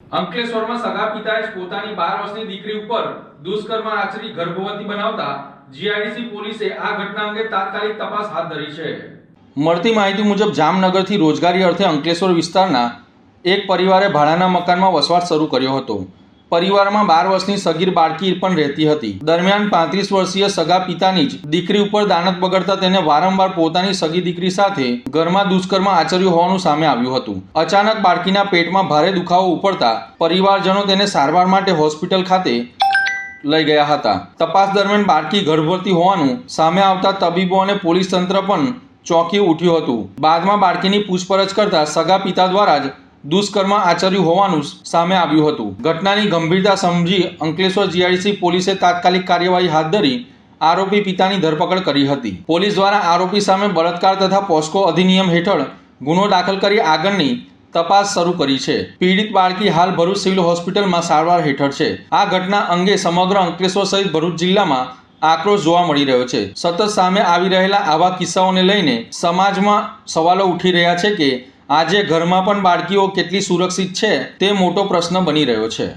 અંકલેશ્વરમાં સગા પિતાએ જ પોતાની 12 વર્ષની દીકરી ઉપર દુષ્કર્મ આચરી ગર્ભવતી બનાવતા જીઆઈડીસી પોલીસે આ ઘટના અંગે તાત્કાલિક તપાસ હાથ ધરી છે। મળતી માહિતી મુજબ જામનગરથી રોજગારી અર્થે અંકલેશ્વર વિસ્તારના એક પરિવારે ભાડાના મકાનમાં વસવાટ શરૂ કર્યો હતો। પરિવારમાં 12 વર્ષની સગીર બાળકી પણ રહેતી હતી। દરમિયાન 35 વર્ષીય સગા પિતાની જ દીકરી ઉપર દાનત બગડતા તેને વારંવાર પોતાની સગી દીકરી સાથે ઘરમાં દુષ્કર્મ આચર્યું હોવાનું સામે આવ્યું હતું। અચાનક બાળકીના પેટમાં ભારે દુખાવો ઉપડતા પરિવારજનો તેને સારવાર માટે હોસ્પિટલ ખાતે લઈ ગયા હતા। તપાસ દરમિયાન બાળકી ગર્ભવતી હોવાનું સામે આવતા તબીબો અને પોલીસ તંત્ર પણ ચોંકી ઉઠ્યું હતું। બાદમાં બાળકીની પૂછપરછ કરતા સગા પિતા દ્વારા જ દુષ્કર્મ આચર્યું હોવાનું સામે આવ્યું હતું। ઘટનાની ગંભીરતા સમજી અંકલેશ્વર જીઆઈડીસી પોલીસે તાત્કાલિક કાર્યવાહી હાથ ધરી આરોપી પિતાની ધરપકડ કરી હતી। પોલીસ દ્વારા આરોપી સામે બળાત્કાર તથા પોસ્કો અધિનિયમ હેઠળ ગુનો દાખલ કરી આગળની તપાસ શરૂ કરી છે। પીડિત બાળકી હાલ ભરૂચ સિવિલ હોસ્પિટલમાં સારવાર હેઠળ છે। આ ઘટના અંગે સમગ્ર અંકલેશ્વર સહિત ભરૂચ જિલ્લામાં આક્રોશ જોવા મળી રહ્યો છે। સતત સામે આવી રહેલા આવા કિસ્સાઓને લઈને સમાજમાં સવાલો ઉઠી રહ્યા છે કે આજે ઘરમાં પણ બાળકીઓ કેટલી સુરક્ષિત છે તે મોટો પ્રશ્ન બની રહ્યો છે।